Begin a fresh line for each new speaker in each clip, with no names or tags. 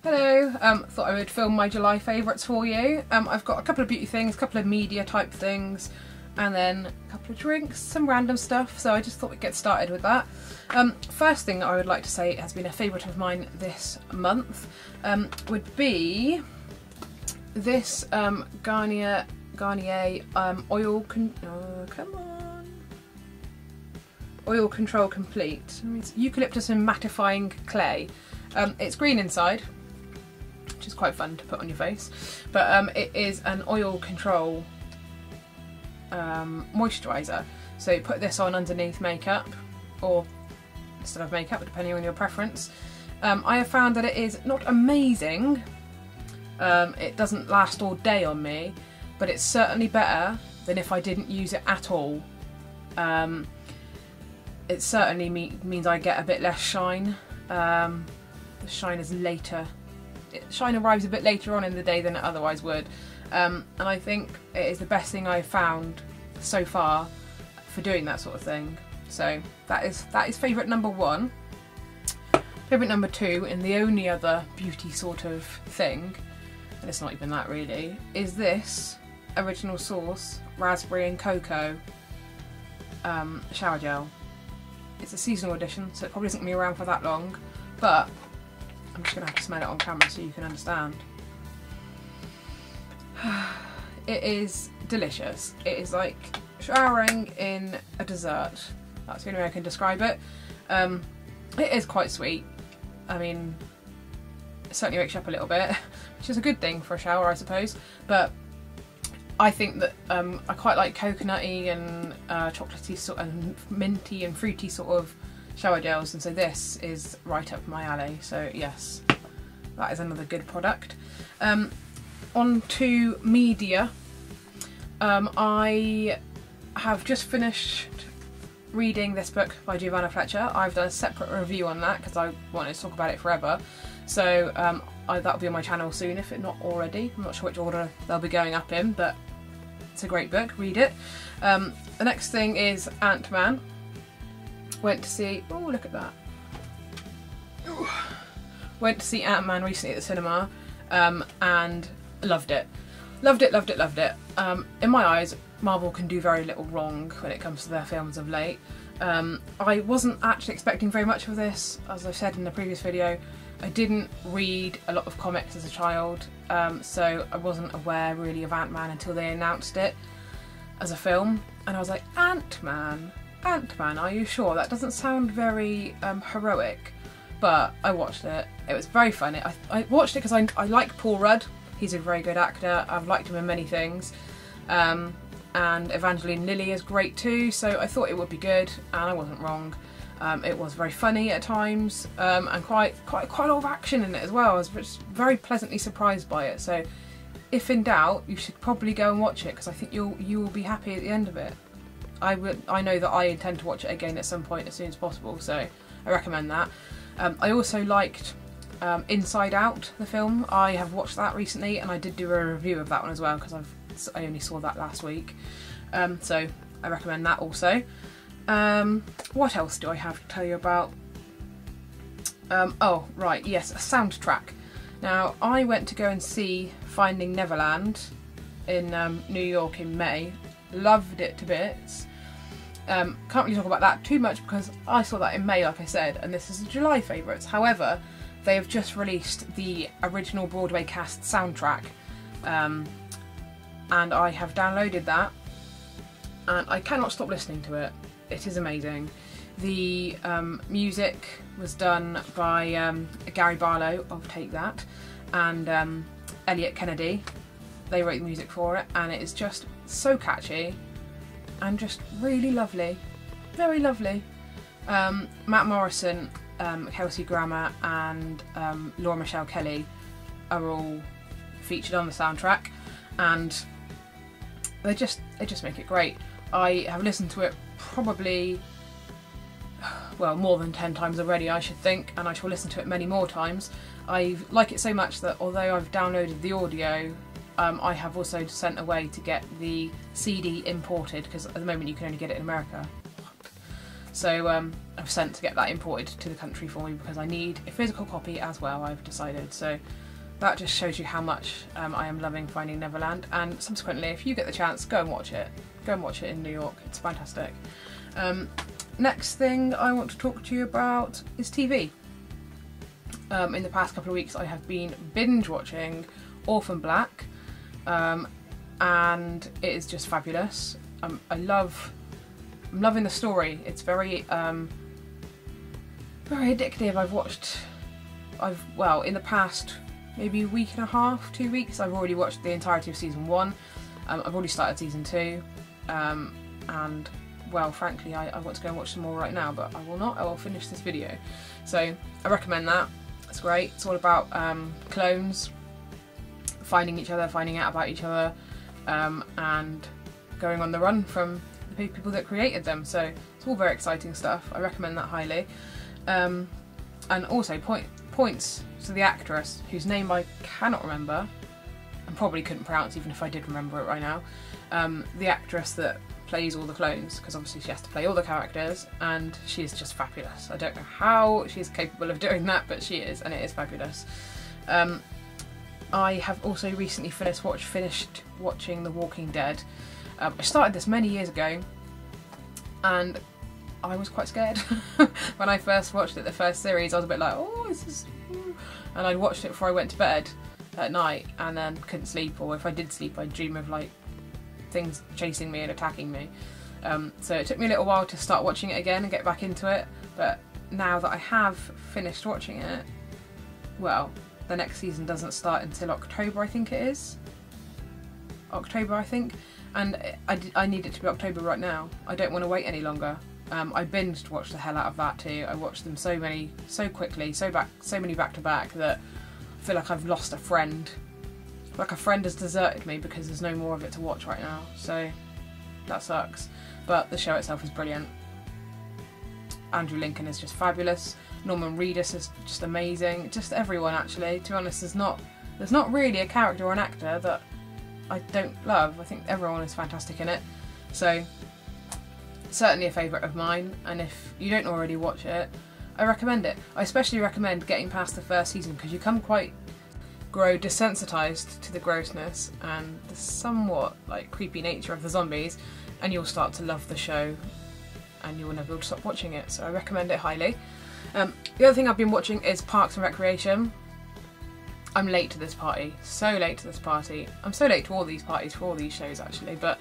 Hello, thought I would film my July favourites for you. I've got a couple of beauty things, a couple of media type things, and then a couple of drinks, some random stuff, so I just thought we'd get started with that. First thing I would like to say has been a favourite of mine this month would be this Garnier Oil Control Complete. It's eucalyptus and mattifying clay. It's green inside, which is quite fun to put on your face, but it is an oil control moisturiser. So you put this on underneath makeup or instead of makeup, depending on your preference. I have found that it is not amazing. It doesn't last all day on me, but it's certainly better than if I didn't use it at all. It certainly means I get a bit less shine. The shine is later. Shine arrives a bit later on in the day than it otherwise would, and I think it is the best thing I've found so far for doing that sort of thing. So that is favourite number one. Favourite number two, and the only other beauty sort of thing, and it's not even that really, is this Original Source Raspberry and Cocoa shower gel. It's a seasonal edition, so it probably isn't going to be around for that long, but I'm just going to have to smell it on camera so you can understand. It is delicious. It is like showering in a dessert. That's the only way I can describe it. It is quite sweet. I mean, it certainly wakes you up a little bit, which is a good thing for a shower, I suppose, but I think that I quite like coconutty and chocolatey and minty and fruity sort of shower gels, and so this is right up my alley. So yes, that is another good product. On to media. I have just finished reading this book by Giovanna Fletcher. I've done a separate review on that because I wanted to talk about it forever. So that'll be on my channel soon, if it not already. I'm not sure which order they'll be going up in, but it's a great book, read it. The next thing is Ant-Man. Went to see, oh look at that. Ooh. Went to see Ant-Man recently at the cinema and loved it. Loved it, loved it, loved it. In my eyes, Marvel can do very little wrong when it comes to their films of late. I wasn't actually expecting very much of this. As I said in the previous video, I didn't read a lot of comics as a child, so I wasn't aware really of Ant-Man until they announced it as a film, and I was like, Ant-Man? Ant-Man, are you sure? That doesn't sound very heroic. But I watched it. It was very funny. I watched it because I like Paul Rudd. He's a very good actor. I've liked him in many things. And Evangeline Lilly is great too, so I thought it would be good, and I wasn't wrong. It was very funny at times, and quite a lot of action in it as well. I was just very pleasantly surprised by it. So, if in doubt, you should probably go and watch it because I think you will be happy at the end of it. I know that I intend to watch it again at some point as soon as possible, so I recommend that. I also liked Inside Out, the film. I have watched that recently, and I did do a review of that one as well because I only saw that last week. So I recommend that also. What else do I have to tell you about? Oh right, yes, a soundtrack. Now I went to go and see Finding Neverland in New York in May. Loved it to bits. Can't really talk about that too much because I saw that in May, like I said, and this is a July favourites. However, they have just released the original Broadway cast soundtrack, and I have downloaded that, and I cannot stop listening to it. It is amazing. The music was done by Gary Barlow of Take That and Elliot Kennedy. They wrote the music for it, and it is just so catchy and just really lovely, very lovely. Matt Morrison, Kelsey Grammer and Laura Michelle Kelly are all featured on the soundtrack, and they just make it great. I have listened to it probably, well, more than 10 times already, I should think, and I shall listen to it many more times. I like it so much that although I've downloaded the audio, I have also sent away to get the CD imported, because at the moment you can only get it in America. So I've sent to get that imported to the country for me because I need a physical copy as well, I've decided. So that just shows you how much I am loving Finding Neverland, and subsequently, if you get the chance, go and watch it. Go and watch it in New York, it's fantastic. Next thing I want to talk to you about is TV. In the past couple of weeks I have been binge watching Orphan Black, and it is just fabulous. I'm loving the story. It's very very addictive. Well, in the past maybe a week and a half, 2 weeks, I've already watched the entirety of season 1. I've already started season 2, and well, frankly, I want to go and watch some more right now, but I will not. I will finish this video. So I recommend that. It's great. It's all about clones finding each other, finding out about each other, and going on the run from the people that created them. So it's all very exciting stuff. I recommend that highly. And also points to the actress, whose name I cannot remember and probably couldn't pronounce even if I did remember it right now. The actress that plays all the clones, because obviously she has to play all the characters, and she is just fabulous. I don't know how she's capable of doing that, but she is, and it is fabulous. I have also recently finished watching The Walking Dead. I started this many years ago, and I was quite scared. When I first watched it, the first series, I was a bit like, oh, this is... And I'd watched it before I went to bed at night, and then couldn't sleep, or if I did sleep, I'd dream of like things chasing me and attacking me. So it took me a little while to start watching it again and get back into it, but now that I have finished watching it, well, the next season doesn't start until October, I think it is. October, I think, and I need it to be October right now. I don't want to wait any longer. I binged watched the hell out of that too. I watched them so quickly, so many back to back, that I feel like I've lost a friend. Like a friend has deserted me because there's no more of it to watch right now, so that sucks. But the show itself is brilliant. Andrew Lincoln is just fabulous. Norman Reedus is just amazing. Just everyone, actually. To be honest, there's not really a character or an actor that I don't love. I think everyone is fantastic in it. So certainly a favourite of mine, and if you don't already watch it, I recommend it. I especially recommend getting past the first season, because you grow desensitised to the grossness and the somewhat like creepy nature of the zombies, and you'll start to love the show and you will never be able to stop watching it, so I recommend it highly. The other thing I've been watching is Parks and Recreation. I'm late to this party, so late to this party. I'm so late to all these parties for all these shows actually, but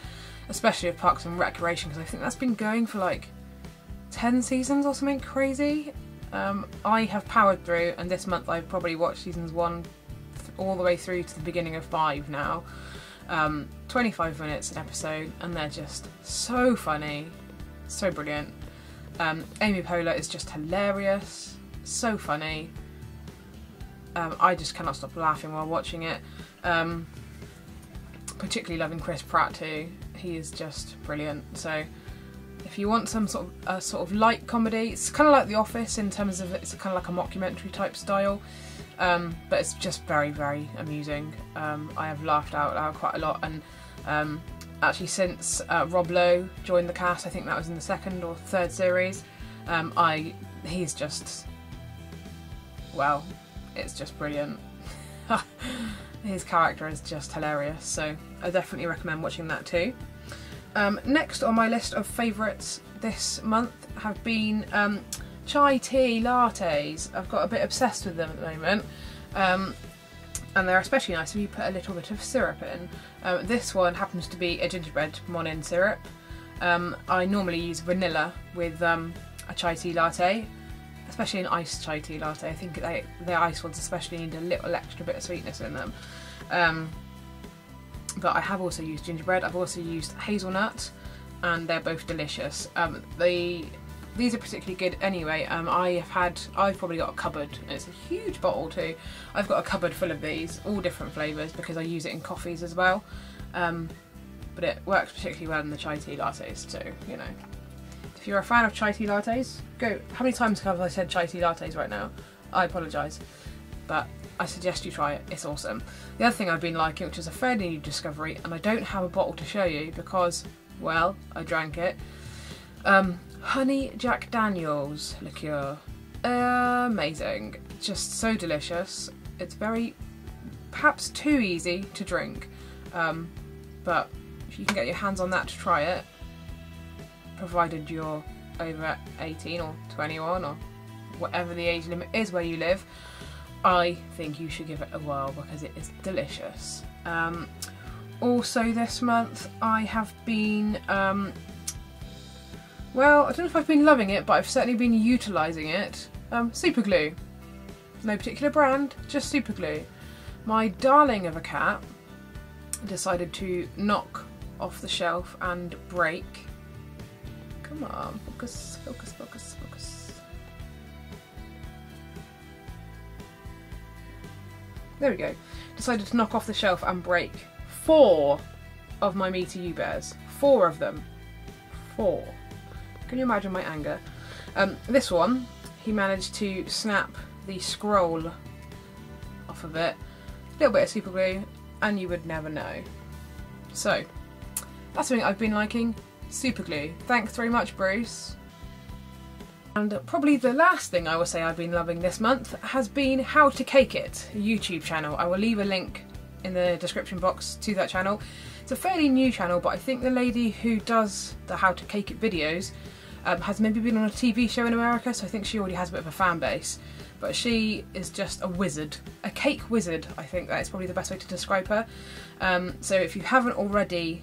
especially with Parks and Recreation, because I think that's been going for like 10 seasons or something crazy. I have powered through, and this month I've probably watched seasons 1 all the way through to the beginning of 5 now. 25 minutes an episode, and they're just so funny, so brilliant. Amy Poehler is just hilarious, so funny. I just cannot stop laughing while watching it. Particularly loving Chris Pratt too. He is just brilliant. So if you want some sort of light comedy, it's kind of like The Office in terms of it's kind of like a mockumentary type style. But it's just very, very amusing. I have laughed out loud quite a lot, and actually since Rob Lowe joined the cast, I think that was in the 2nd or 3rd series, he's just, well, it's just brilliant. His character is just hilarious, so I definitely recommend watching that too. Next on my list of favourites this month have been chai tea lattes. I've got a bit obsessed with them at the moment, and they're especially nice if you put a little bit of syrup in. This one happens to be a gingerbread Monin syrup. I normally use vanilla with a chai tea latte, especially an iced chai tea latte. I think the iced ones especially need a little extra bit of sweetness in them. But I have also used gingerbread, I've also used hazelnut, and they're both delicious. These are particularly good anyway. I've probably got a cupboard, and it's a huge bottle too. I've got a cupboard full of these, all different flavours, because I use it in coffees as well. But it works particularly well in the chai tea lattes too, you know. If you're a fan of chai tea lattes, go. How many times have I said chai tea lattes right now? I apologise, but I suggest you try it, it's awesome. The other thing I've been liking, which is a fairly new discovery, and I don't have a bottle to show you because, well, I drank it. Honey Jack Daniels liqueur. Amazing. Just so delicious. It's very, perhaps too easy to drink, but if you can get your hands on that to try it, provided you're over 18 or 21 or whatever the age limit is where you live, I think you should give it a whirl because it is delicious. Also this month I have been, well, I don't know if I've been loving it, but I've certainly been utilising it. Super glue. No particular brand, just super glue. My darling of a cat decided to knock off the shelf and break. Come on, focus, focus, focus, focus. There we go. Decided to knock off the shelf and break 4 of my Me To You bears. 4 of them. 4. Can you imagine my anger? This one, he managed to snap the scroll off of it. A little bit of super glue, and you would never know. So, that's something I've been liking. Super glue. Thanks very much, Bruce. And probably the last thing I will say I've been loving this month has been How to Cake It, a YouTube channel. I will leave a link in the description box to that channel. It's a fairly new channel, but I think the lady who does the How to Cake It videos has maybe been on a TV show in America, so I think she already has a bit of a fan base. But she is just a wizard. A cake wizard, I think that is probably the best way to describe her. So if you haven't already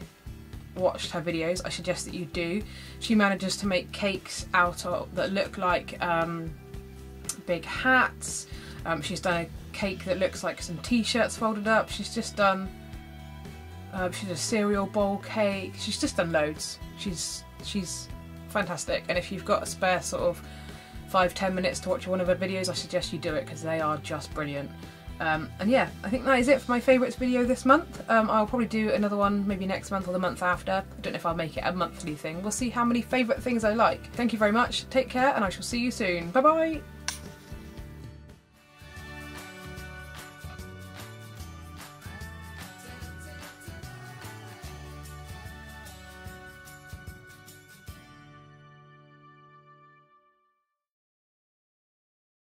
watched her videos, I suggest that you do. She manages to make cakes out of that look like big hats. She's done a cake that looks like some t-shirts folded up. She's just done she's a cereal bowl cake. She's just done loads. She's fantastic, and if you've got a spare sort of 5-10 minutes to watch one of her videos, I suggest you do it because they are just brilliant. And yeah, I think that is it for my favourites video this month. I'll probably do another one maybe next month or the month after. I don't know if I'll make it a monthly thing. We'll see how many favourite things I like. Thank you very much, take care, and I shall see you soon. Bye bye!